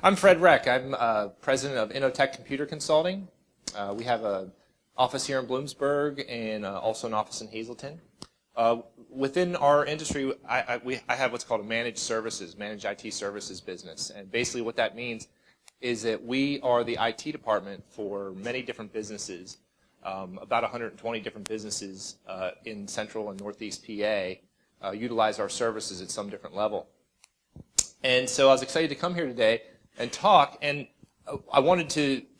I'm Fred Reck. I'm president of Innotech Computer Consulting. We have an office here in Bloomsburg and also an office in Hazleton. Within our industry, I have what's called a managed IT services business. And basically what that means is that we are the IT department for many different businesses, about 120 different businesses in central and northeast PA utilize our services at some different level. And so I was excited to come here today and talk, and I wanted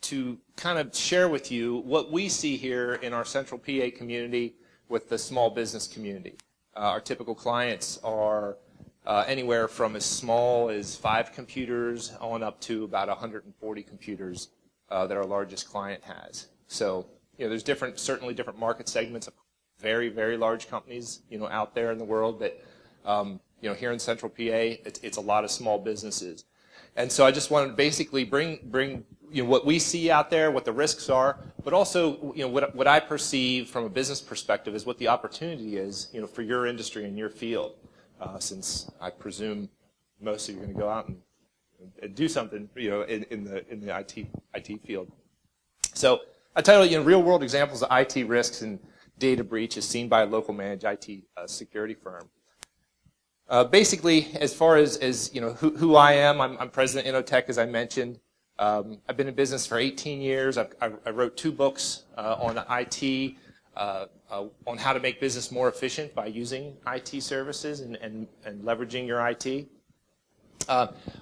to kind of share with you what we see here in our central PA community with the small business community. Our typical clients are anywhere from as small as 5 computers on up to about 140 computers that our largest client has. So, there's certainly different market segments of very, very large companies, out there in the world, but here in Central PA, it's a lot of small businesses. And so I just wanted to basically bring what we see out there, what the risks are, but also what I perceive from a business perspective is what the opportunity is, for your industry and your field. Since I presume most of you are going to go out and do something, in the IT field. So I titled, Real World Examples of IT Risks and Data Breach as Seen by a Local Managed IT Security Firm. Basically, as far as who I am, I'm president of Innotech, as I mentioned. I've been in business for 18 years. I wrote 2 books on IT, on how to make business more efficient by using IT services and leveraging your IT.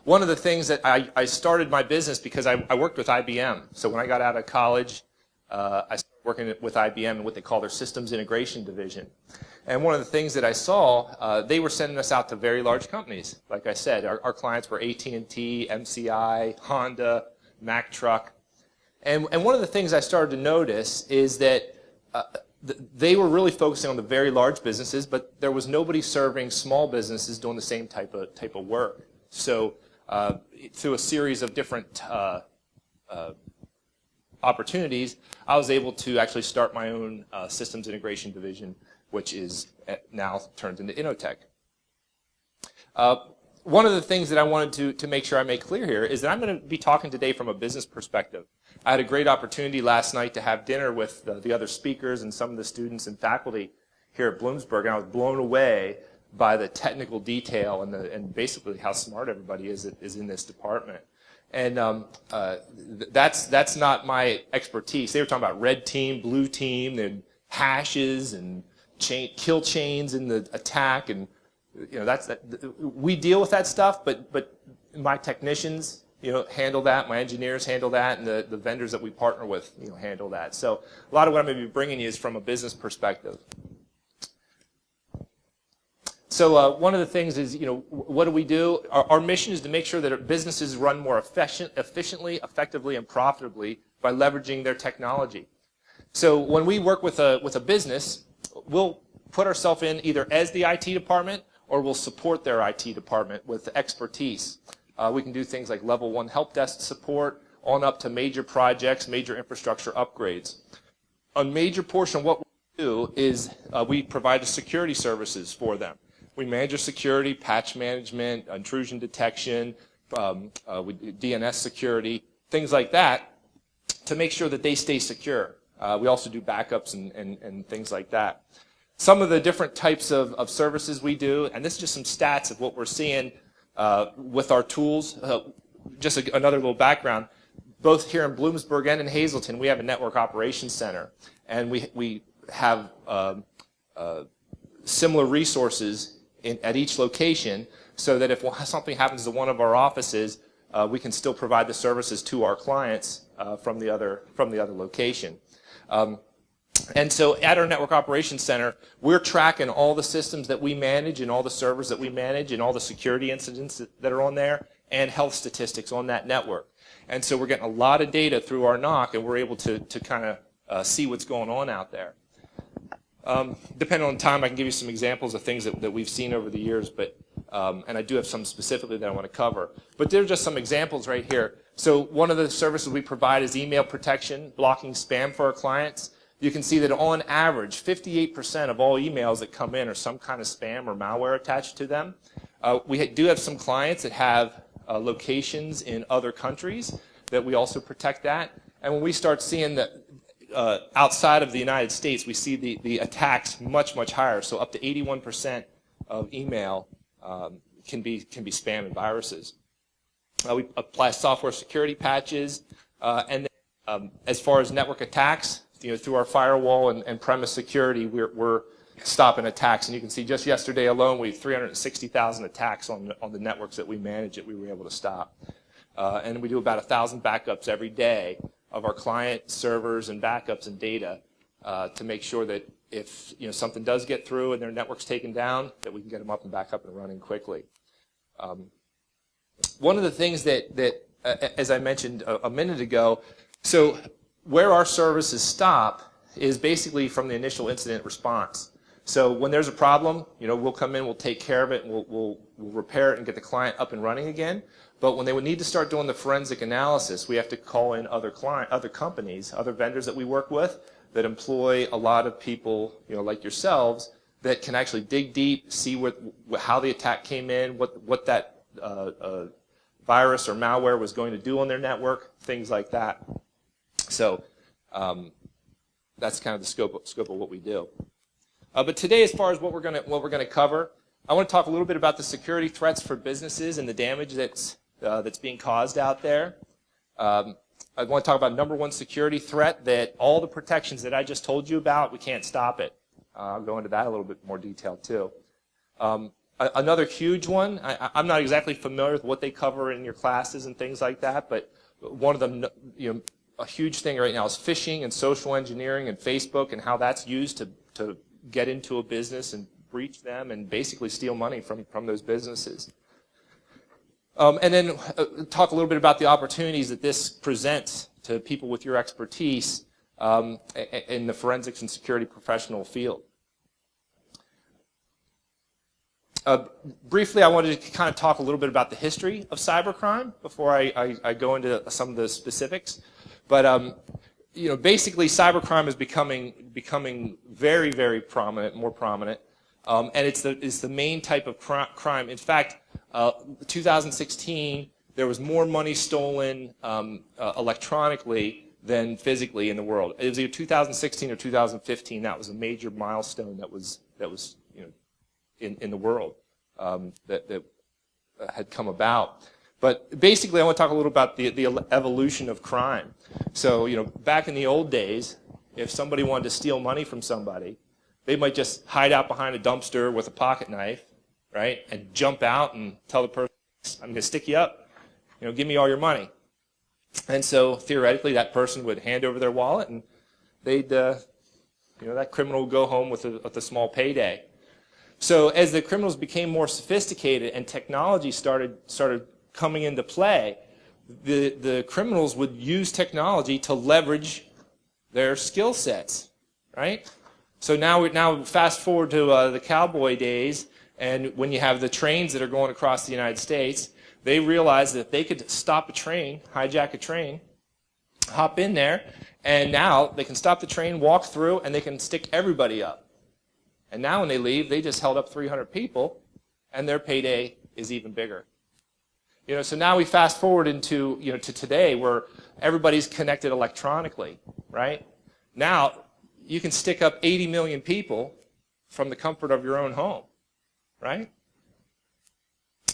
One of the things that I started my business because I worked with IBM. So when I got out of college, I started working with IBM in what they call their systems integration division. And one of the things that I saw, they were sending us out to very large companies. Like I said, our clients were AT&T, MCI, Honda, Mack Truck. And one of the things I started to notice is that they were really focusing on the very large businesses, but there was nobody serving small businesses doing the same type of work. So through a series of different opportunities, I was able to actually start my own systems integration division, which is now turned into Innotech. One of the things that I wanted to make sure I make clear here is that I'm going to be talking today from a business perspective. I had a great opportunity last night to have dinner with the other speakers and some of the students and faculty here at Bloomsburg, and I was blown away by the technical detail and basically how smart everybody is in this department. And that's not my expertise. They were talking about red team, blue team, and hashes and kill chains in the attack, and we deal with that stuff. But my technicians, handle that. My engineers handle that, and the vendors that we partner with, handle that. So a lot of what I'm going to be bringing you is from a business perspective. So one of the things is, what do we do? Our mission is to make sure that businesses run more efficiently, effectively, and profitably by leveraging their technology. So when we work with a business, we'll put ourselves in either as the IT department or we'll support their IT department with expertise. We can do things like level 1 help desk support on up to major projects, major infrastructure upgrades. A major portion of what we do is we provide the security services for them. We manage their security, patch management, intrusion detection, DNS security, things like that to make sure that they stay secure. We also do backups and things like that. Some of the different types of services we do, and this is just some stats of what we're seeing with our tools. Just another little background. Both here in Bloomsburg and in Hazleton, we have a network operations center, and we have similar resources at each location, so that if something happens to one of our offices, we can still provide the services to our clients from the other location. And so at our Network Operations Center, we're tracking all the systems that we manage and all the servers that we manage and all the security incidents that are on there and health statistics on that network. And so we're getting a lot of data through our NOC, and we're able to kind of see what's going on out there. Depending on time, I can give you some examples of things that we've seen over the years, but and I do have some specifically that I want to cover. But there are just some examples right here. So one of the services we provide is email protection, blocking spam for our clients. You can see that on average, 58% of all emails that come in are some kind of spam or malware attached to them. We do have some clients that have locations in other countries, that we also protect that. And when we start seeing that outside of the United States, we see the attacks much, much higher. So up to 81% of email can be spam and viruses. We apply software security patches, and then, as far as network attacks, through our firewall and premise security, we're stopping attacks. And you can see just yesterday alone, we have 360,000 attacks on the networks that we manage that we were able to stop. And we do about 1,000 backups every day of our client servers and backups and data to make sure that if something does get through and their network's taken down, that we can get them up and back up and running quickly. One of the things that as I mentioned a minute ago, so where our services stop is basically from the initial incident response. So when there's a problem, we'll come in, we'll take care of it, and we'll repair it and get the client up and running again. But when they would need to start doing the forensic analysis, we have to call in other companies, other vendors that we work with that employ a lot of people, like yourselves, that can actually dig deep, see how the attack came in, what that virus or malware was going to do on their network, things like that. So that's kind of the scope of what we do. But today, as far as what we're going to cover, I want to talk a little bit about the security threats for businesses and the damage that's being caused out there. I want to talk about number one security threat, that all the protections that I just told you about, we can't stop it. I'll go into that a little bit more detail too. Another huge one, I'm not exactly familiar with what they cover in your classes and things like that, but one of them, a huge thing right now is phishing and social engineering and Facebook and how that's used to get into a business and breach them and basically steal money from those businesses. And then talk a little bit about the opportunities that this presents to people with your expertise in the forensics and security professional field. Briefly, I wanted to kind of talk a little bit about the history of cybercrime before I go into some of the specifics. But basically, cybercrime is becoming very, very prominent, more prominent, and it's the main type of crime. In fact, 2016, there was more money stolen electronically than physically in the world. It was either 2016 or 2015. That was a major milestone that was in the world that had come about. But basically, I want to talk a little about the evolution of crime. So, back in the old days, if somebody wanted to steal money from somebody, they might just hide out behind a dumpster with a pocket knife, right, and jump out and tell the person, "I'm going to stick you up. Give me all your money." And so theoretically, that person would hand over their wallet, and they'd, that criminal would go home with a small payday. So as the criminals became more sophisticated and technology started coming into play, the criminals would use technology to leverage their skill sets, right? So now fast forward to the cowboy days, and when you have the trains that are going across the United States, they realized that they could stop a train, hijack a train, hop in there, and now they can stop the train, walk through, and they can stick everybody up. And now when they leave, they just held up 300 people, and their payday is even bigger. So now we fast forward into to today, where everybody's connected electronically, right? Now you can stick up 80 million people from the comfort of your own home, right?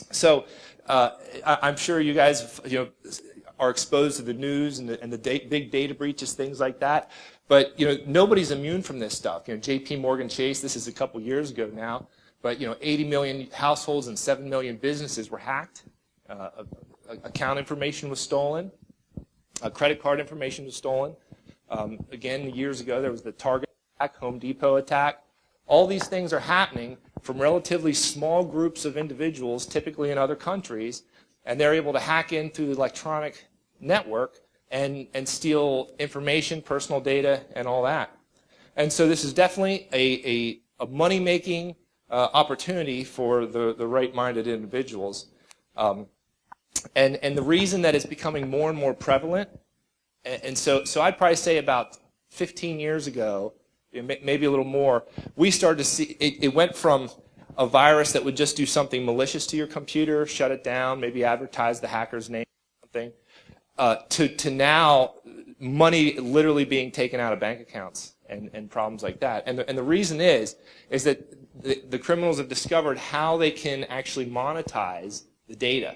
So I'm sure you guys are exposed to the news and the big data breaches, things like that. But nobody's immune from this stuff. J.P. Morgan Chase, this is a couple years ago now, but 80 million households and 7 million businesses were hacked. Account information was stolen. Credit card information was stolen. Again, years ago, there was the Target attack, Home Depot attack. All these things are happening from relatively small groups of individuals, typically in other countries, and they're able to hack in through the electronic network and steal information, personal data, and all that. And so this is definitely a money-making opportunity for the right-minded individuals. And the reason that it's becoming more and more prevalent, and so I'd probably say about 15 years ago, maybe a little more, we started to see, it went from a virus that would just do something malicious to your computer, shut it down, maybe advertise the hacker's name or something, to now money literally being taken out of bank accounts and problems like that. And the reason is that the criminals have discovered how they can actually monetize the data.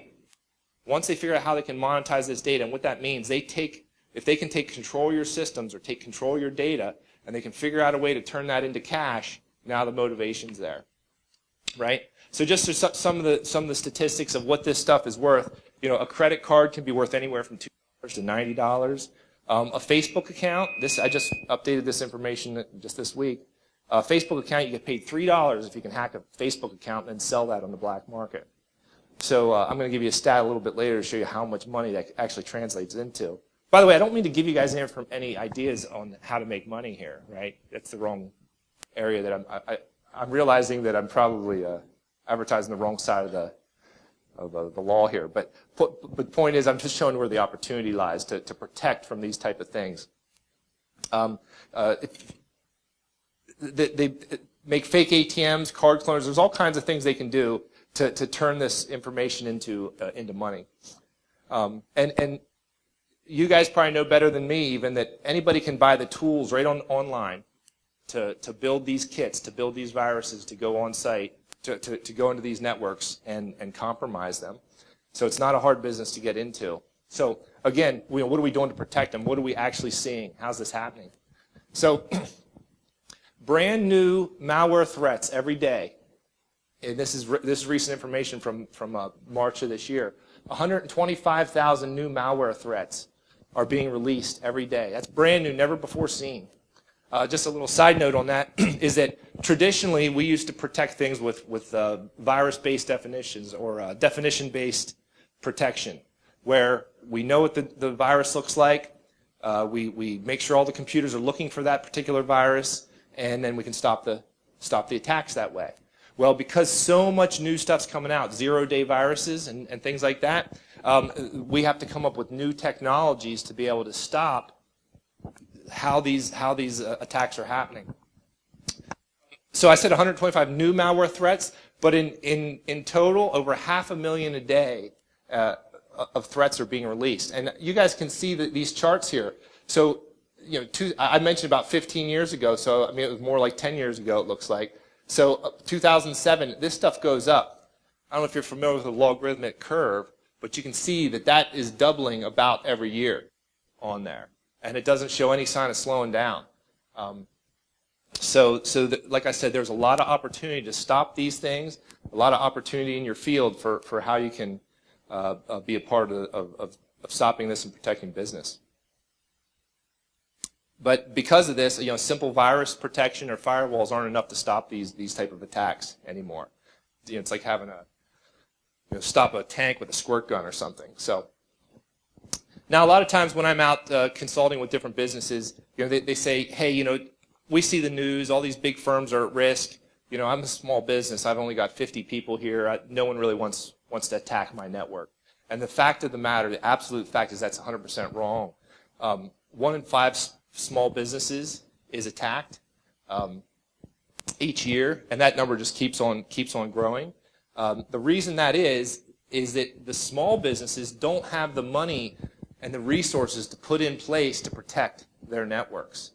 Once they figure out how they can monetize this data, and what that means, if they can take control of your systems or take control of your data, and they can figure out a way to turn that into cash, now the motivation's there, right? So just some of the statistics of what this stuff is worth. A credit card can be worth anywhere from $2 to $90. A Facebook account, I just updated this information just this week. A Facebook account, you get paid $3 if you can hack a Facebook account and then sell that on the black market. So I'm going to give you a stat a little bit later to show you how much money that actually translates into. By the way, I don't mean to give you guys any ideas on how to make money here, right? That's the wrong area that I'm realizing that I'm probably advertising the wrong side of the law here. But the point is, I'm just showing where the opportunity lies to protect from these type of things. They make fake ATMs, card cloners. There's all kinds of things they can do to turn this information into money. And you guys probably know better than me even that anybody can buy the tools right online to build these kits, to build these viruses, to go on site, to go into these networks and compromise them. So it's not a hard business to get into. So again, what are we doing to protect them? What are we actually seeing? How's this happening? So brand new malware threats every day. And this is recent information from March of this year. 125,000 new malware threats are being released every day. That's brand new, never before seen. Just a little side note on that is that traditionally we used to protect things with virus-based definitions or definition-based protection, where we know what the virus looks like, we make sure all the computers are looking for that particular virus, and then we can stop the attacks that way. Well, because so much new stuff's coming out, zero-day viruses and things like that, we have to come up with new technologies to be able to stop how these attacks are happening. So I said 125 new malware threats, but in total, over 500,000 a day of threats are being released. And you guys can see these charts here. So, I mentioned about 15 years ago, so I mean it was more like 10 years ago it looks like. So 2007, this stuff goes up. I don't know if you're familiar with the logarithmic curve, but you can see that is doubling about every year on there. And it doesn't show any sign of slowing down. Like I said, there's a lot of opportunity to stop these things, a lot of opportunity in your field for how you can be a part of stopping this and protecting business. But because of this, simple virus protection or firewalls aren't enough to stop these type of attacks anymore. It's like having stop a tank with a squirt gun or something. So now a lot of times when I'm out consulting with different businesses, they say, hey, we see the news, all these big firms are at risk. I'm a small business. I've only got 50 people here. No one really wants to attack my network. And the fact of the matter, the absolute fact is that's 100% wrong. 1 in 5 small businesses is attacked each year, and that number just keeps on growing. The reason that is that the small businesses don't have the money and the resources to put in place to protect their networks.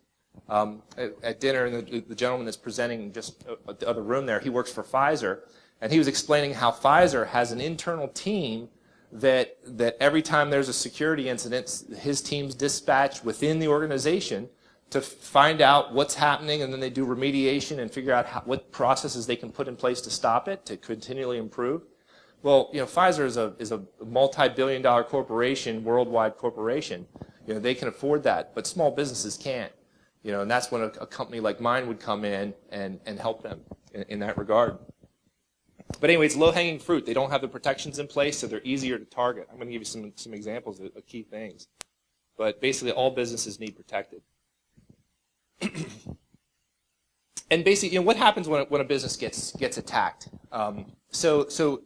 At dinner, the gentleman that's presenting just the other room there, he works for Pfizer, and he was explaining how Pfizer has an internal team that every time there's a security incident, his teams dispatch within the organization to find out what's happening, and then they do remediation and figure out what processes they can put in place to stop it, to continually improve. Well, Pfizer is a multi-billion-dollar corporation, worldwide corporation. They can afford that, but small businesses can't. And that's when a company like mine would come in and help them in that regard. But anyway, it's low-hanging fruit. They don't have the protections in place, so they're easier to target. I'm going to give you some examples of key things. But basically, all businesses need protected. And basically, what happens when a business gets attacked? So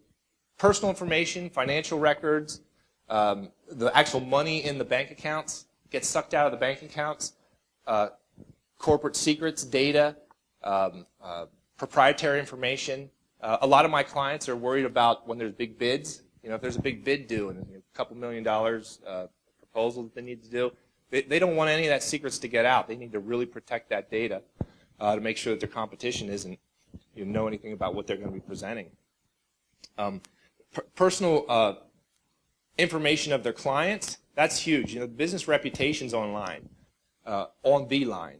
personal information, financial records, the actual money in the bank accounts gets sucked out of the bank accounts, corporate secrets, data, proprietary information, A lot of my clients are worried about when there's big bids. If there's a big bid due and a couple $1 million proposal that they need to do, they don't want any of that secrets to get out. They need to really protect that data to make sure that their competition isn't know anything about what they're going to be presenting. Personal information of their clients, that's huge. Business reputation's online, on the line.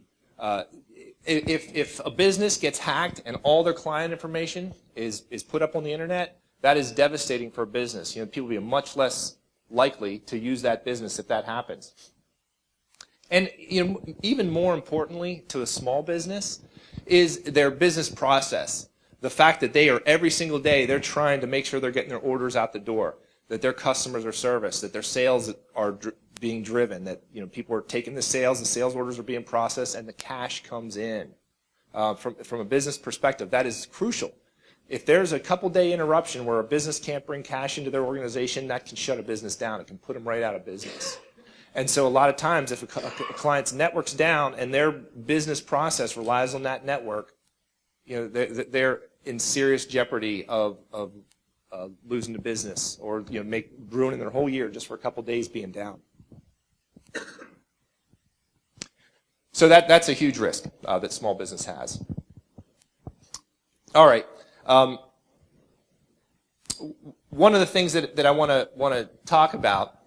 If a business gets hacked and all their client information is put up on the internet, that is devastating for a business. People will be much less likely to use that business if that happens. And even more importantly to a small business is their business process. The fact that they are every single day, they're trying to make sure they're getting their orders out the door, that their customers are serviced, that their sales are being driven, that people are taking the sales orders are being processed, and the cash comes in. From a business perspective, that is crucial. If there's a couple-day interruption where a business can't bring cash into their organization, that can shut a business down. It can put them right out of business. And so a lot of times, if a client's network's down and their business process relies on that network, they're in serious jeopardy of losing the business or ruining their whole year just for a couple days being down. So that's a huge risk that small business has. All right. One of the things that I want to talk about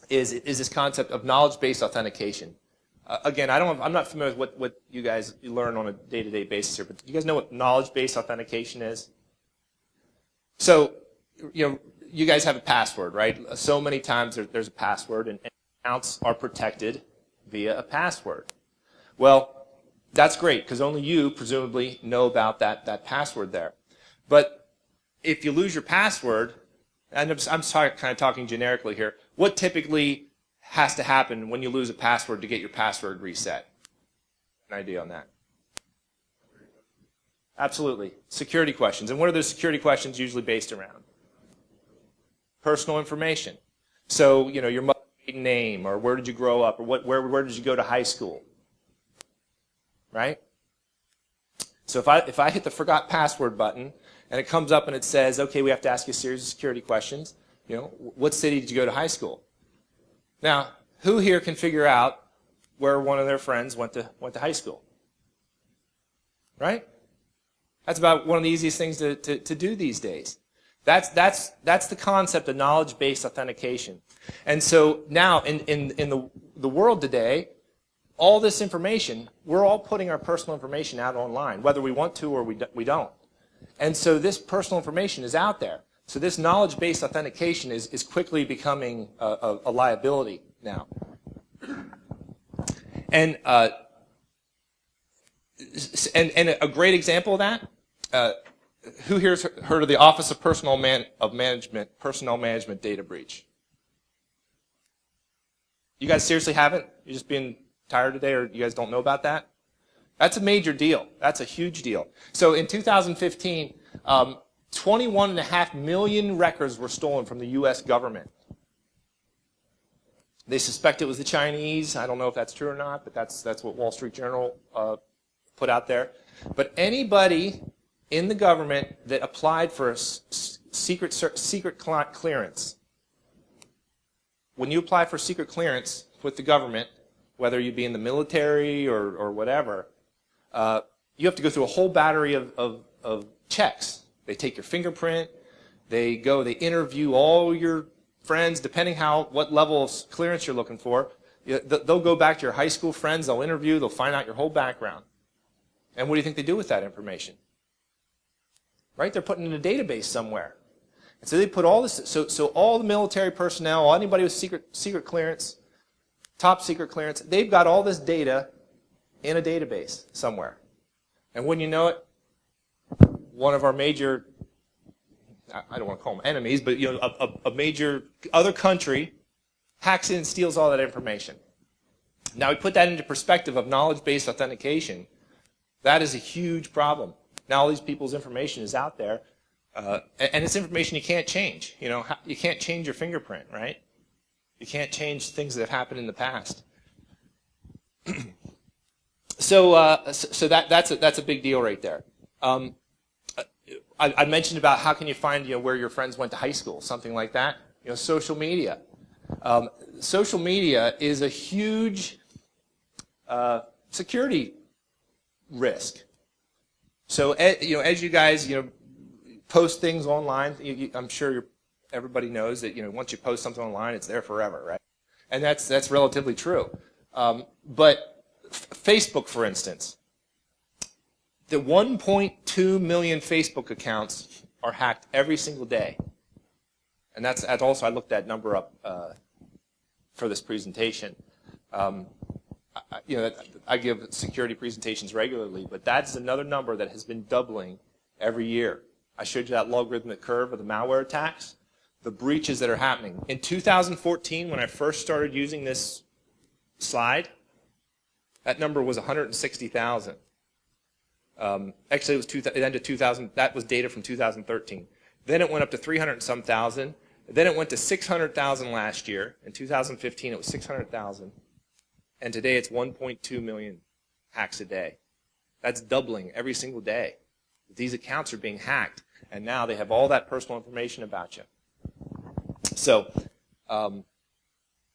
is this concept of knowledge-based authentication. Again, I'm not familiar with what you guys learn on a day-to-day basis here, but do you guys know what knowledge-based authentication is? So, you guys have a password, right? So many times there's a password, and accounts are protected via a password. Well, that's great, because only you, presumably, know about that password there. But if you lose your password, and I'm kind of talking generically here, what typically has to happen when you lose a password to get your password reset? An idea on that? Absolutely. Security questions. And what are those security questions usually based around? Personal information. So, your mother's maiden name, or where did you grow up, or where did you go to high school? Right? So if I hit the forgot password button, and it comes up and it says, okay, we have to ask you a series of security questions. What city did you go to high school? Now, who here can figure out where one of their friends went to high school? Right? That's about one of the easiest things to do these days. That's the concept of knowledge-based authentication. And so now in the world today, all this information, we're all putting our personal information out online, whether we want to or we don't. And so this personal information is out there. So this knowledge-based authentication is quickly becoming a liability now. And a great example of that, who here's heard of the Office of Personnel Management data breach? You guys seriously haven't? You're just being tired today, or you guys don't know about that? That's a major deal. That's a huge deal. So in 2015, 21.5 million records were stolen from the U.S. government. They suspect it was the Chinese. I don't know if that's true or not, but that's what Wall Street Journal put out there. But anybody in the government that applied for a secret clearance, when you apply for secret clearance with the government, whether you be in the military or whatever, you have to go through a whole battery of checks. They take your fingerprint. They interview all your friends, depending what level of clearance you're looking for. They'll go back to your high school friends. They'll interview. They'll find out your whole background. And what do you think they do with that information? Right? They're putting it in a database somewhere. And so they put all this. So all the military personnel, anybody with secret clearance, top secret clearance, they've got all this data in a database somewhere. And when you know it, one of our major, I don't want to call them enemies, but a major other country hacks in and steals all that information. Now we put that into perspective of knowledge-based authentication. That is a huge problem. Now all these people's information is out there, and it's information you can't change. You can't change your fingerprint, right? You can't change things that have happened in the past. So that's a big deal right there. I mentioned about how can you find where your friends went to high school, something like that. Social media. Social media is a huge security risk. So as you guys post things online, I'm sure everybody knows that once you post something online, it's there forever, right? And that's relatively true. But Facebook, for instance, the 1.2 million Facebook accounts are hacked every single day. And that's also, I looked that number up for this presentation. I give security presentations regularly, but that's another number that has been doubling every year. I showed you that logarithmic curve of the malware attacks, the breaches that are happening. In 2014, when I first started using this slide, that number was 160,000. Actually, it ended 2000. That was data from 2013. Then it went up to 300-some thousand. Then it went to 600,000 last year. In 2015, it was 600,000. And today, it's 1.2 million hacks a day. That's doubling every single day. These accounts are being hacked, and now they have all that personal information about you. So,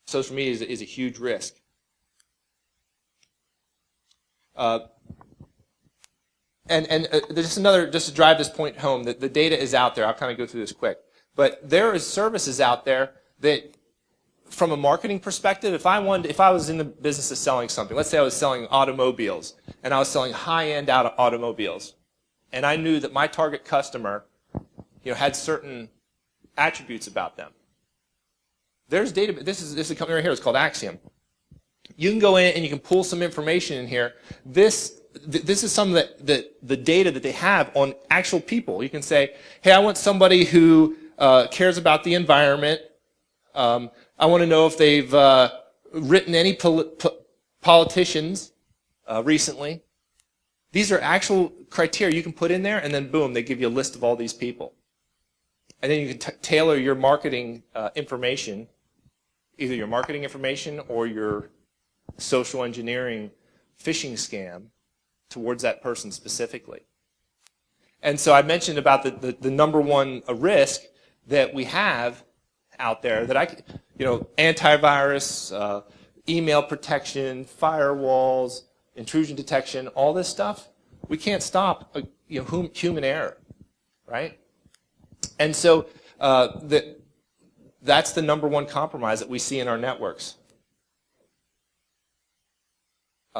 social media is a huge risk. There's just to drive this point home, that the data is out there. I'll kind of go through this quick. But there is services out there that, from a marketing perspective, if I was in the business of selling something, let's say I was selling automobiles, and I was selling high-end automobiles, and I knew that my target customer, had certain attributes about them. There's data. This is a company right here. It's called Axiom. You can go in and you can pull some information in here. This is some of the data that they have on actual people. You can say, hey, I want somebody who cares about the environment. I want to know if they've written any politicians recently. These are actual criteria you can put in there, and then boom, they give you a list of all these people. And then you can tailor your marketing information, either your marketing information or your social engineering phishing scam towards that person specifically. And so I mentioned about the number one risk that we have out there, that antivirus, email protection, firewalls, intrusion detection, all this stuff, we can't stop human error, right? And so that's the number one compromise that we see in our networks.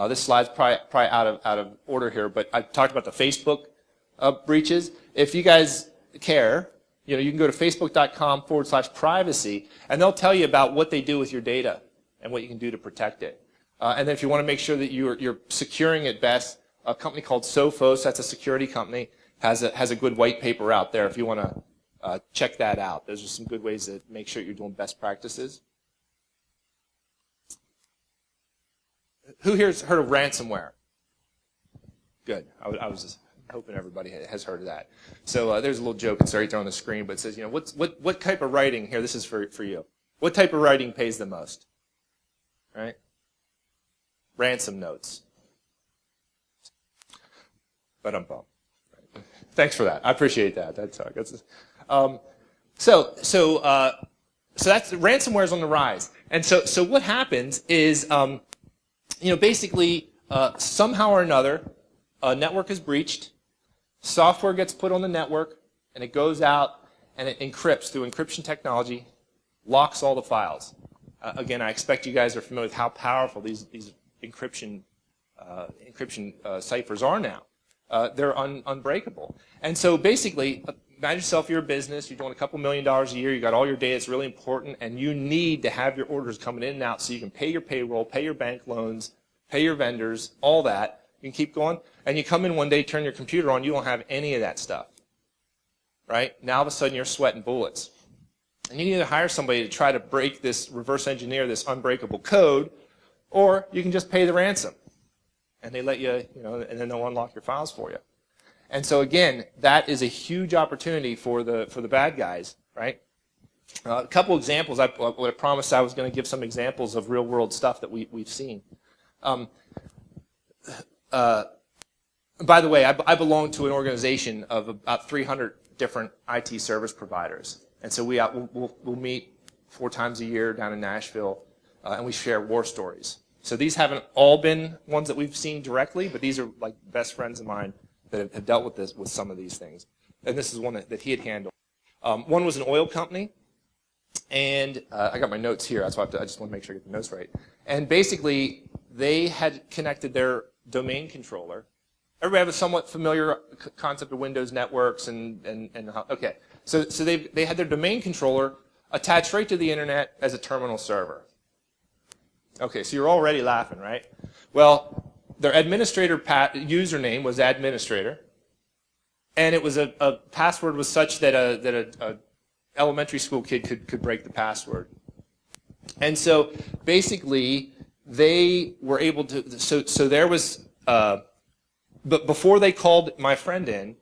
This slide's probably out of order here, but I talked about the Facebook breaches. If you guys care, you can go to facebook.com/privacy, and they'll tell you about what they do with your data and what you can do to protect it. And then if you want to make sure that you're securing it best, a company called Sophos, that's a security company, has a good white paper out there if you want to check that out. Those are some good ways to make sure you're doing best practices. Who here's heard of ransomware? Good. I was just hoping everybody has heard of that. So there's a little joke. It's right there on the screen, but it says, what type of writing, here, this is for you. What type of writing pays the most? Right? Ransom notes. But thanks for that. I appreciate that. That's so that's ransomware is on the rise. And so what happens is basically somehow or another a network is breached, software gets put on the network, and it goes out and it encrypts through encryption technology, locks all the files. Again, I expect you guys are familiar with how powerful these encryption ciphers are now. They're unbreakable. And so basically, imagine yourself, you're a business, you're doing a couple $1 million a year, you got all your data, it's really important, and you need to have your orders coming in and out so you can pay your payroll, pay your bank loans, pay your vendors, all that. You can keep going. And you come in one day, turn your computer on, you don't have any of that stuff. Right? Now all of a sudden you're sweating bullets. And you can either hire somebody to try to break this, reverse engineer this unbreakable code, or you can just pay the ransom. And they let you, and then they'll unlock your files for you. And so again, that is a huge opportunity for the bad guys, right? A couple examples. I promised I was going to give some examples of real world stuff that we've seen. By the way, I belong to an organization of about 300 different IT service providers. And so we'll meet 4 times a year down in Nashville, and we share war stories. So these haven't all been ones that we've seen directly, but these are like best friends of mine that have dealt with some of these things. And this is one that he had handled. One was an oil company, and I got my notes here. That's why I just want to make sure I get the notes right. And basically, they had connected their domain controller. Everybody have a somewhat familiar concept of Windows networks and how, okay. So they had their domain controller attached right to the internet as a terminal server. Okay, so you're already laughing, right? Well, their administrator username was administrator, and it was a password was such that a elementary school kid could break the password. And so basically they were able to. So there was. But before they called my friend in,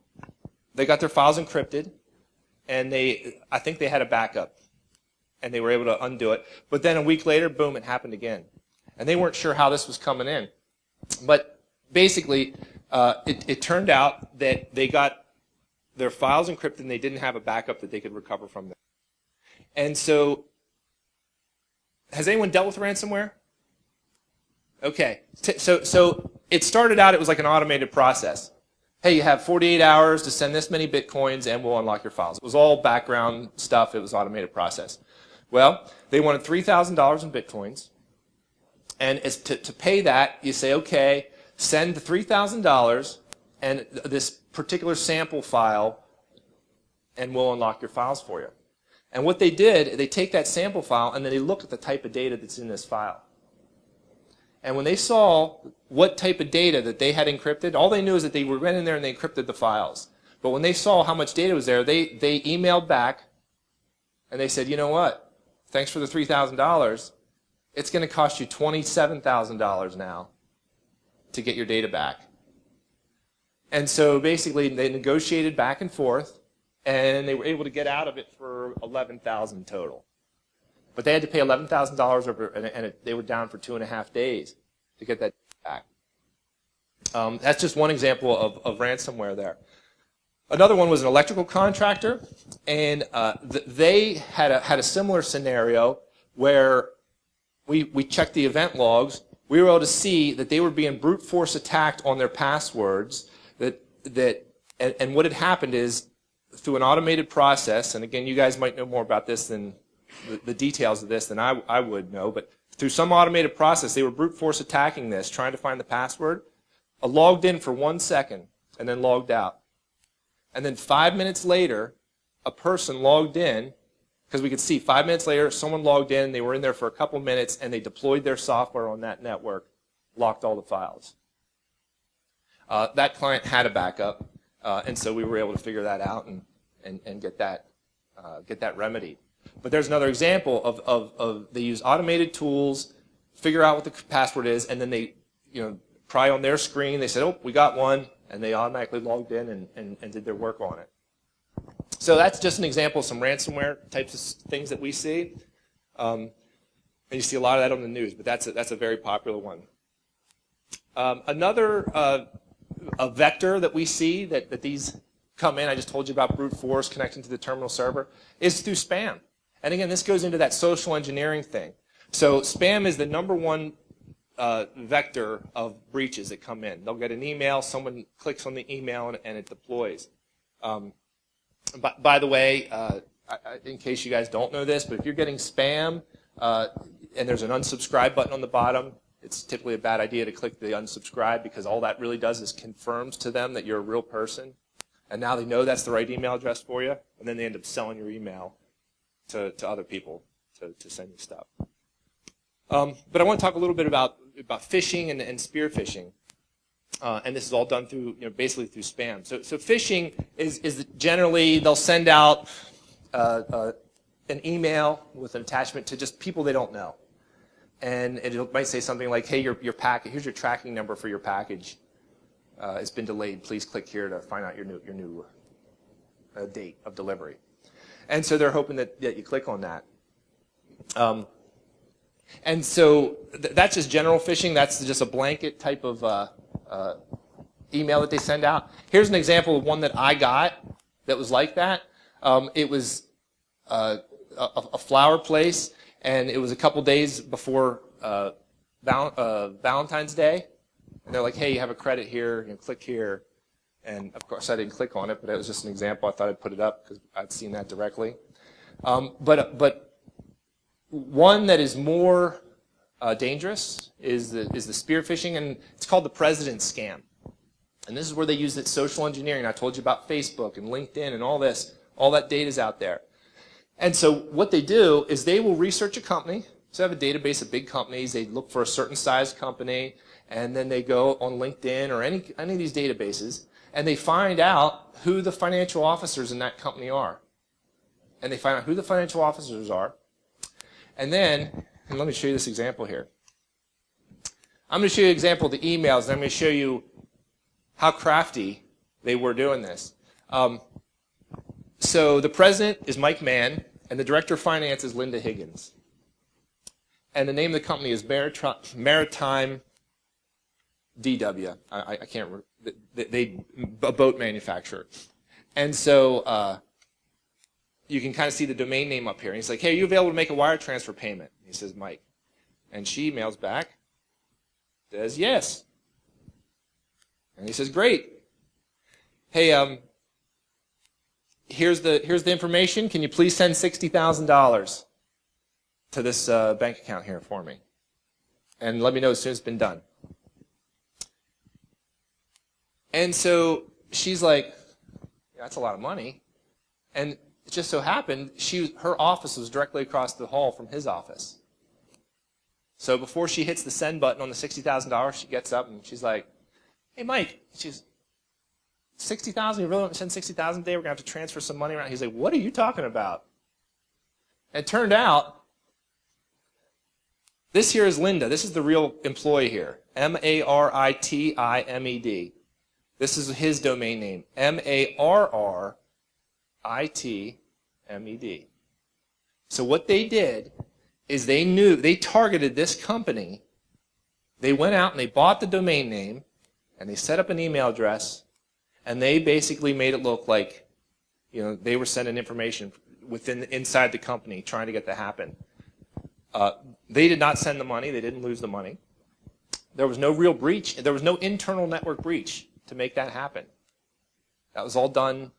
they got their files encrypted, and I think they had a backup, and they were able to undo it. But then a week later, boom, it happened again. And they weren't sure how this was coming in. But basically, it turned out that they got their files encrypted, and they didn't have a backup that they could recover from them. And so, has anyone dealt with ransomware? Okay, so it started out, it was like an automated process. Hey, you have 48 hours to send this many bitcoins and we'll unlock your files. It was all background stuff, it was an automated process. Well, they wanted $3,000 in bitcoins, and to pay that, you say, okay, send the $3,000 and this particular sample file, and we'll unlock your files for you. And what they did, they take that sample file and then they look at the type of data that's in this file. And when they saw what type of data that they had encrypted, all they knew is that they went in there and they encrypted the files. But when they saw how much data was there, they emailed back and they said, you know what? Thanks for the $3,000. It's going to cost you $27,000 now to get your data back. And so basically they negotiated back and forth, and they were able to get out of it for $11,000 total. But they had to pay $11,000 over, and they were down for 2.5 days to get that back. That's just one example of ransomware there. Another one was an electrical contractor, and they had a similar scenario where we checked the event logs. We were able to see that they were being brute force attacked on their passwords. And what had happened is, through an automated process, and again, you guys might know more about this than the details of this than I would know, but through some automated process, they were brute force attacking this, trying to find the password. Logged in for 1 second and then logged out. And then 5 minutes later, a person logged in, because we could see 5 minutes later, someone logged in, they were in there for a couple minutes, and they deployed their software on that network, locked all the files. That client had a backup, and so we were able to figure that out and get that remedied. But there's another example of they use automated tools, figure out what the password is, and then they, pry on their screen. They said, oh, we got one, and they automatically logged in and did their work on it. So that's just an example of some ransomware types of things that we see. And you see a lot of that on the news, but that's a very popular one. Another a vector that we see that these come in, I just told you about brute force connecting to the terminal server, is through spam. And again, this goes into that social engineering thing. So spam is the #1 vector of breaches that come in. They'll get an email, someone clicks on the email, and it deploys. By the way, in case you guys don't know this, but if you're getting spam and there's an unsubscribe button on the bottom, it's typically a bad idea to click the unsubscribe, because all that really does is confirms to them that you're a real person. And now they know that's the right email address for you, and then they end up selling your email to other people to send you stuff. But I want to talk a little bit about phishing and spear phishing. And this is all done through, basically through spam. So phishing is generally, they'll send out an email with an attachment to just people they don't know. And it might say something like, hey, your package, here's your tracking number for your package. It's been delayed. Please click here to find out your new date of delivery. And so they're hoping that you click on that. And so that's just general phishing. That's just a blanket type of email that they send out. Here's an example of one that I got that was like that. It was a flower place, and it was a couple days before Valentine's Day. And they're like, hey, you have a credit here, click here. And of course I didn't click on it, but it was just an example. I thought I'd put it up because I'd seen that directly. But one that is more dangerous is the spear phishing, and it's called the president's scam. And this is where they use that social engineering. I told you about Facebook and LinkedIn and all this. All that data's out there. And so what they do is they will research a company. So they have a database of big companies. They look for a certain size company, and then they go on LinkedIn or any of these databases, and they find out who the financial officers in that company are. And they find out who the financial officers are. And then, and let me show you this example here. I'm going to show you an example of the emails, and I'm going to show you how crafty they were doing this. So the president is Mike Mann, and the director of finance is Linda Higgins. And the name of the company is Maritime DW. I can't remember. A boat manufacturer. And so you can kind of see the domain name up here. And he's like, hey, are you available to make a wire transfer payment? He says, Mike. And she emails back, says, yes. And he says, great. Hey, here's the information. Can you please send $60,000 to this bank account here for me? And let me know as soon as it's been done. And so she's like, that's a lot of money. And it just so happened her office was directly across the hall from his office. So before she hits the send button on the $60,000, she gets up and she's like, hey, Mike, she's $60,000, you really want to send $60,000 today? We're going to have to transfer some money around. He's like, what are you talking about? And it turned out, this here is Linda. This is the real employee here. M-A-R-I-T-I-M-E-D. This is his domain name. M-A-R-R-I-T-M-E-D. So what they did is they targeted this company. They went out and they bought the domain name, and they set up an email address, and they basically made it look like, they were sending information inside the company trying to get that happen. They did not send the money. They didn't lose the money. There was no real breach. There was no internal network breach to make that happen. That was all done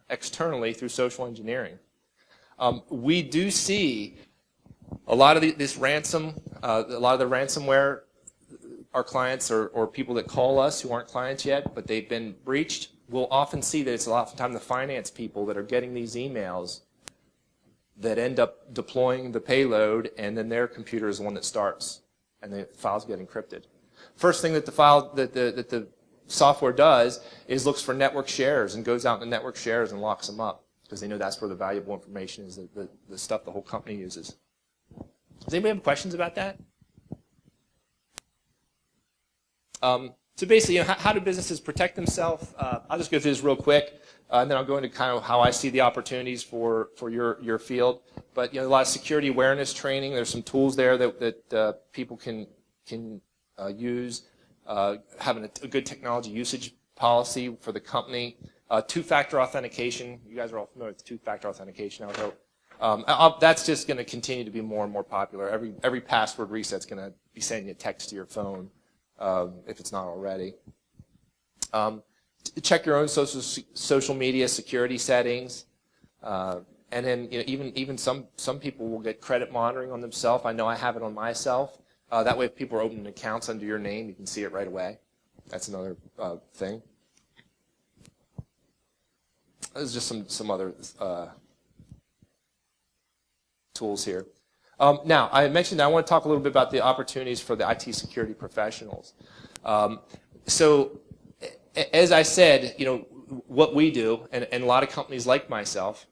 externally through social engineering. We do see a lot of the ransomware. Our clients or people that call us who aren't clients yet, but they've been breached, we'll often see that it's oftentimes the finance people that are getting these emails that end up deploying the payload, and then their computer is the one that starts, and the files get encrypted. First thing that the software does is looks for network shares and goes out in the network shares and locks them up, because they know that's where the valuable information is, the stuff the whole company uses. Does anybody have questions about that? So basically, how do businesses protect themselves? I'll just go through this real quick, and then I'll go into kind of how I see the opportunities for your field. But a lot of security awareness training. There's some tools there that people can use. Having a good technology usage policy for the company. Two-factor authentication. You guys are all familiar with two-factor authentication, I would hope. That's just going to continue to be more and more popular. Every password reset's going to be sending you a text to your phone. If it's not already. Check your own social media security settings, and then even some people will get credit monitoring on themselves. I know I have it on myself. That way, if people are opening accounts under your name, you can see it right away. That's another thing. There's just some other tools here. Now, I mentioned I want to talk a little bit about the opportunities for the IT security professionals. So, as I said, what we do, and a lot of companies like myself,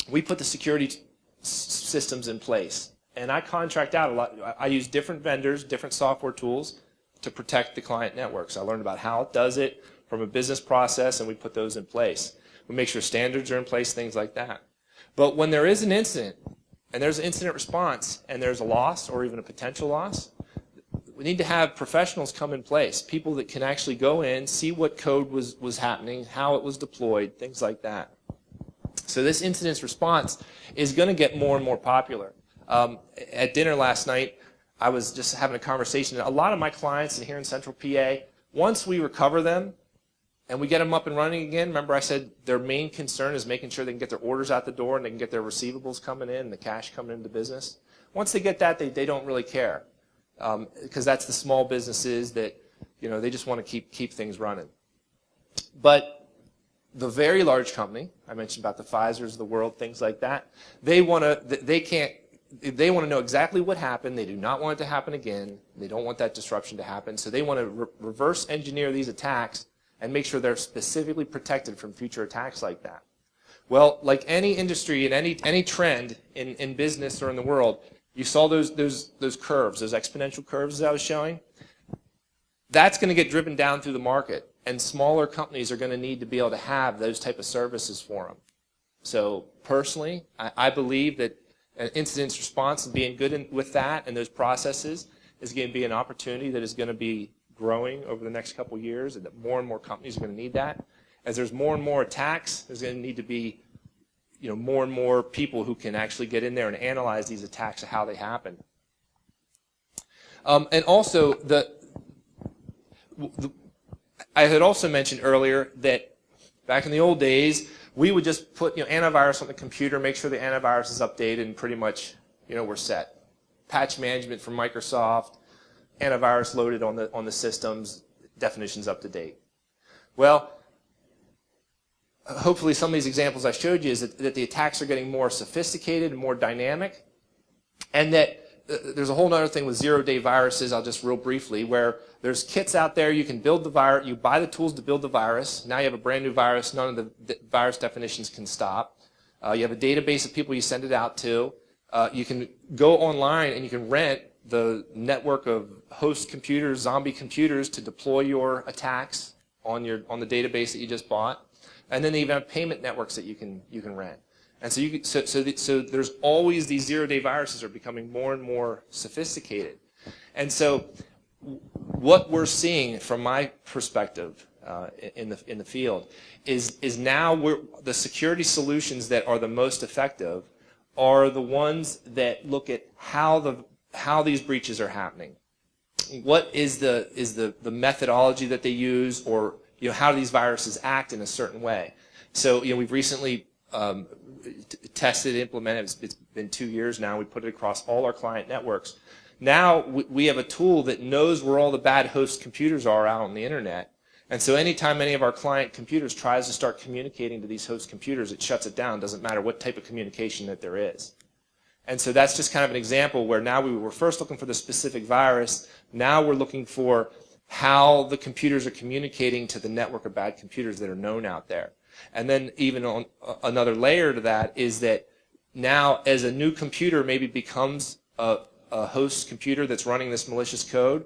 we put the security systems in place. And I contract out a lot. I use different vendors, different software tools to protect the client networks. I learned about how it does it from a business process, and we put those in place. We make sure standards are in place, things like that. But when there is an incident, and there's an incident response, and there's a loss or even a potential loss, we need to have professionals come in place, people that can actually go in, see what code was happening, how it was deployed, things like that. So this incident response is going to get more and more popular. At dinner last night, I was just having a conversation. A lot of my clients here in Central PA, once we recover them and we get them up and running again, remember I said their main concern is making sure they can get their orders out the door and they can get their receivables coming in and the cash coming into business. Once they get that, they don't really care, because that's the small businesses that, you know, they just want to keep things running. But the very large company, I mentioned about the Pfizers of the world, things like that, they want to know exactly what happened. They do not want it to happen again. They don't want that disruption to happen. So they want to reverse engineer these attacks and make sure they're specifically protected from future attacks like that. Well, like any industry and any trend in business or in the world, you saw those curves, those exponential curves as I was showing. That's going to get driven down through the market, and smaller companies are going to need to be able to have those type of services for them. So personally, I believe that an incident response and being good with that and those processes is going to be an opportunity that is going to be growing over the next couple of years, and that more and more companies are going to need that. As there's more and more attacks, there's going to need to be, you know, more and more people who can actually get in there and analyze these attacks and how they happen. And also, I had also mentioned earlier that back in the old days, we would just put, you know, antivirus on the computer, make sure the antivirus is updated, and pretty much, you know, we're set. Patch management from Microsoft, antivirus loaded on the systems, definitions up to date. Well, hopefully some of these examples I showed you is that the attacks are getting more sophisticated and more dynamic, and that there's a whole other thing with zero-day viruses, I'll just real briefly, where there's kits out there, you can build the virus, you buy the tools to build the virus, now you have a brand new virus, none of the virus definitions can stop. You have a database of people you send it out to. You can go online and you can rent the network of host computers, zombie computers, to deploy your attacks on the database that you just bought. And then they even have payment networks that you can rent. And so there's always these zero-day viruses are becoming more and more sophisticated. And so what we're seeing from my perspective in the field is now the security solutions that are the most effective are the ones that look at how these breaches are happening. What is the methodology that they use, or, you know, how do these viruses act in a certain way? So, you know, we've recently tested, implemented, it's been 2 years now, we put it across all our client networks. Now we have a tool that knows where all the bad host computers are out on the internet, and so anytime any of our client computers tries to start communicating to these host computers, it shuts it down, doesn't matter what type of communication that there is. And so that's just kind of an example where now we were first looking for the specific virus, now we're looking for how the computers are communicating to the network of bad computers that are known out there. And then even on another layer to that is that now as a new computer maybe becomes a host computer that's running this malicious code,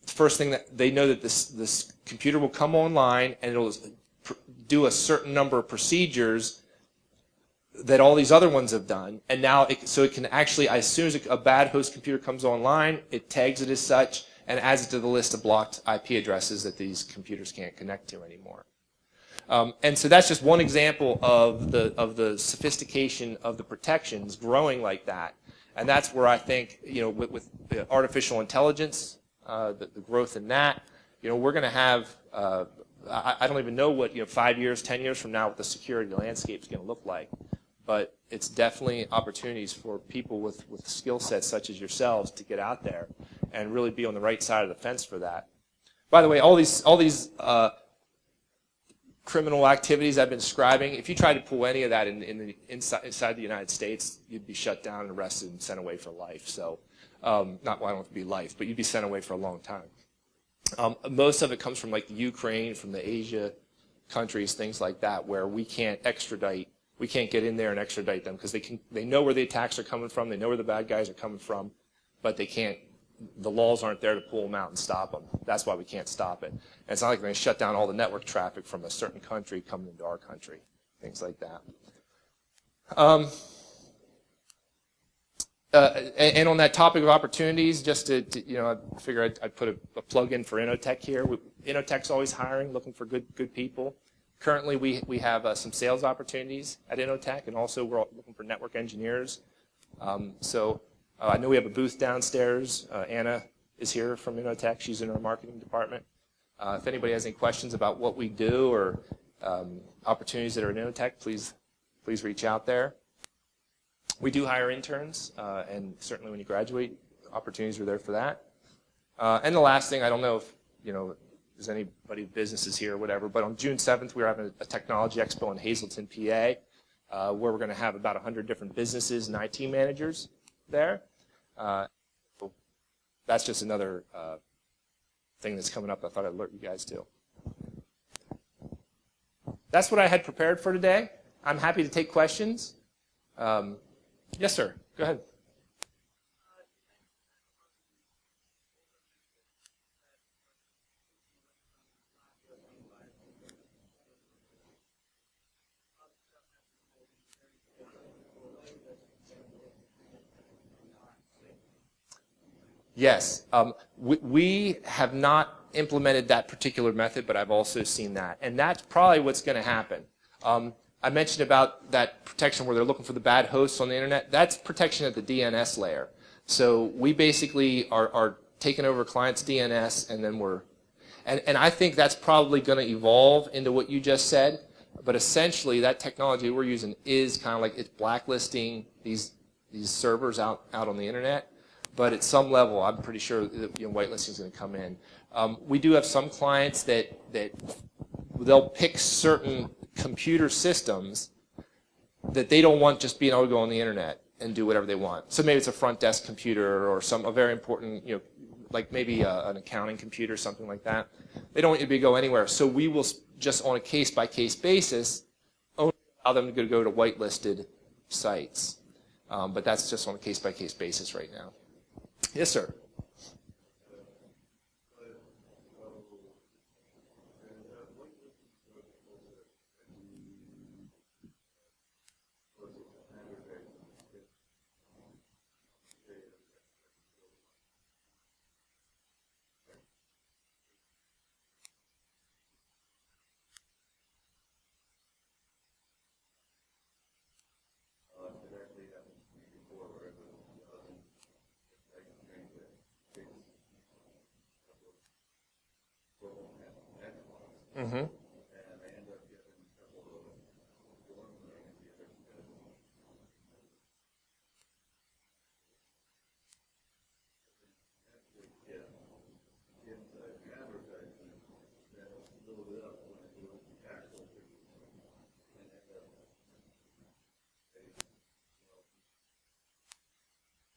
the first thing that they know that this computer will come online and it'll do a certain number of procedures that all these other ones have done, and now so it can actually, as soon as a bad host computer comes online, it tags it as such and adds it to the list of blocked IP addresses that these computers can't connect to anymore. And so that's just one example of the sophistication of the protections growing like that, and that's where I think, you know, with artificial intelligence, the growth in that, you know, we're going to have I don't even know what, you know, 5 years, 10 years from now what the security landscape is going to look like. But it's definitely opportunities for people with skill sets such as yourselves to get out there and really be on the right side of the fence for that. By the way, all these criminal activities I've been describing, if you tried to pull any of that inside the United States, you'd be shut down and arrested and sent away for life. So, well, I don't want it to be life, but you'd be sent away for a long time. Most of it comes from like the Ukraine, from the Asia countries, things like that, where we can't extradite. We can't get in there and extradite them because they know where the attacks are coming from, they know where the bad guys are coming from, but they can't. The laws aren't there to pull them out and stop them. That's why we can't stop it. And it's not like we're going to shut down all the network traffic from a certain country coming into our country, things like that. And on that topic of opportunities, just to you know, I figure I'd put a plug in for Innotech here. Innotech's always hiring, looking for good people. Currently, we have some sales opportunities at Innotech, and also we're looking for network engineers. I know we have a booth downstairs. Anna is here from Innotech. She's in our marketing department. If anybody has any questions about what we do or opportunities that are in Innotech, please reach out there. We do hire interns, and certainly when you graduate, opportunities are there for that. And the last thing, I don't know if there's anybody businesses here or whatever, but on June 7th, we're having a technology expo in Hazleton, PA, where we're going to have about 100 different businesses and IT managers there. So that's just another thing that's coming up I thought I'd alert you guys to. That's what I had prepared for today. I'm happy to take questions. Yes, sir. Go ahead. Yes. We have not implemented that particular method, but I've also seen that. And that's probably what's going to happen. I mentioned about that protection where they're looking for the bad hosts on the internet. That's protection at the DNS layer. So we basically are taking over clients' DNS, and then and I think that's probably going to evolve into what you just said. But essentially, that technology we're using is kind of like it's blacklisting these servers out on the internet. But at some level, I'm pretty sure that whitelisting is going to come in. We do have some clients that they'll pick certain computer systems that they don't want just being able to go on the internet and do whatever they want. So maybe it's a front desk computer or a very important, like maybe an accounting computer, something like that. They don't want you to go anywhere. So we will just on a case-by-case basis only allow them to go to whitelisted sites. But that's just on a case-by-case basis right now. Yes, sir. Mm-hmm.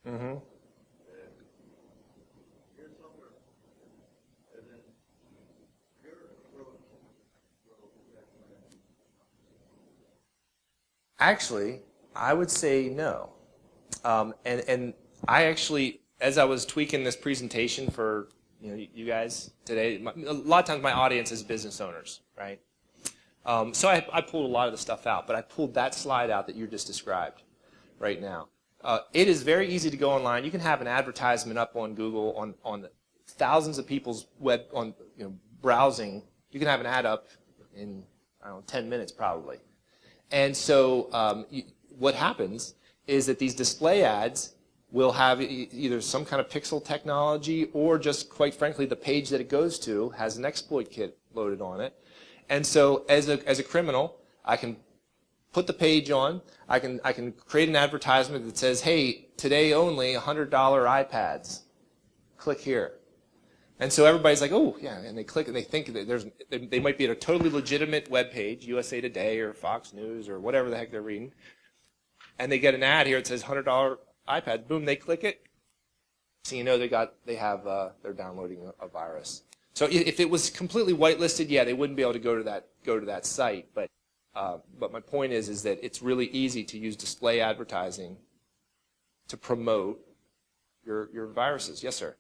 Mm-hmm. Actually, I would say no. And I actually, as I was tweaking this presentation for you guys today, a lot of times my audience is business owners, right? So I pulled a lot of the stuff out, but I pulled that slide out that you just described right now. It is very easy to go online. You can have an advertisement up on Google on thousands of people's web on browsing. You can have an ad up in 10 minutes probably. And so what happens is that these display ads will have either some kind of pixel technology or just, quite frankly, the page that it goes to has an exploit kit loaded on it. And so as a criminal, I can put the page on. I can create an advertisement that says, hey, today only $100 iPads. Click here. And so everybody's like, oh, yeah, and they click and they think that they might be at a totally legitimate web page, USA Today or Fox News or whatever the heck they're reading, and they get an ad here that says $100 iPad. Boom, they click it. So they're downloading a virus. So if it was completely whitelisted, yeah, they wouldn't be able to go to that site. But my point is that it's really easy to use display advertising to promote your viruses. Yes, sir.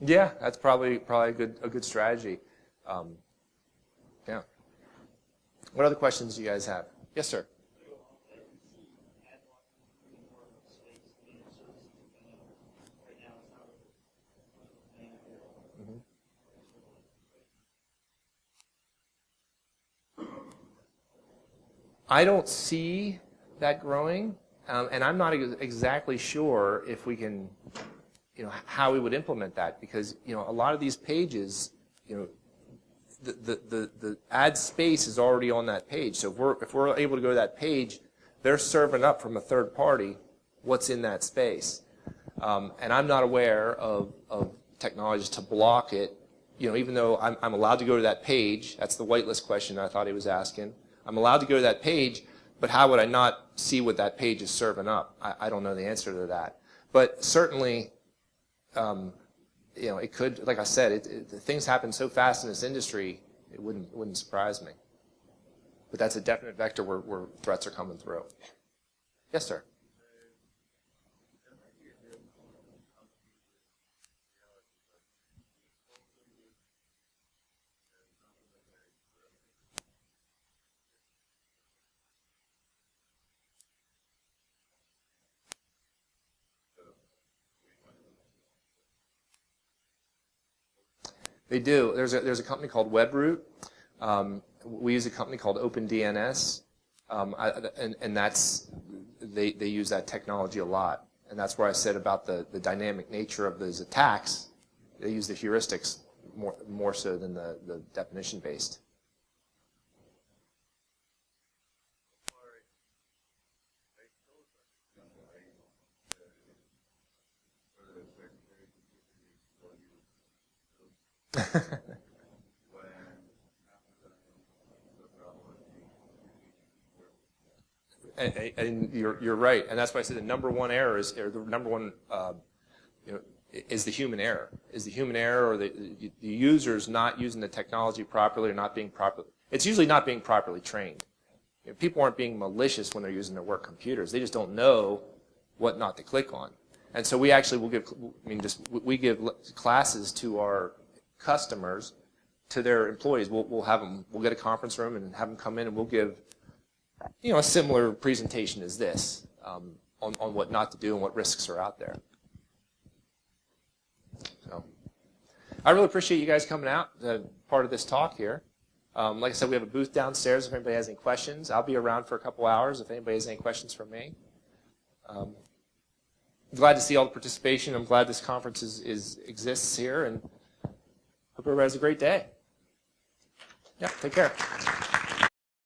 Yeah, that's probably a good strategy. Yeah. What other questions do you guys have? Yes, sir. I don't see that growing, and I'm not exactly sure if we can, how we would implement that, because a lot of these pages, the ad space is already on that page. So if we're able to go to that page, they're serving up from a third party what's in that space, and I'm not aware of technologies to block it. Even though I'm allowed to go to that page, that's the whitelist question I thought he was asking. I'm allowed to go to that page, but how would I not see what that page is serving up? I don't know the answer to that. But certainly, it could, like I said, things happen so fast in this industry, it wouldn't surprise me. But that's a definite vector where threats are coming through. Yes, sir. They do. There's a company called WebRoot. We use a company called OpenDNS, and they use that technology a lot. And that's where I said about the dynamic nature of those attacks. They use the heuristics more so than the definition based. And you're right, and that's why I said the number one error is, or the number one, is the human error. Is the human error, or the users not using the technology properly, or not being properly? It's usually not being properly trained. People aren't being malicious when they're using their work computers. They just don't know what not to click on. And so we actually will give, we give classes to our customers, to their employees. We'll get a conference room and have them come in, and we'll give a similar presentation as this on what not to do and what risks are out there. So I really appreciate you guys coming out, part of this talk here. Like I said, we have a booth downstairs if anybody has any questions. I'll be around for a couple hours if anybody has any questions for me. I'm glad to see all the participation. I'm glad this conference exists here, and hope everybody has a great day. Yeah, take care.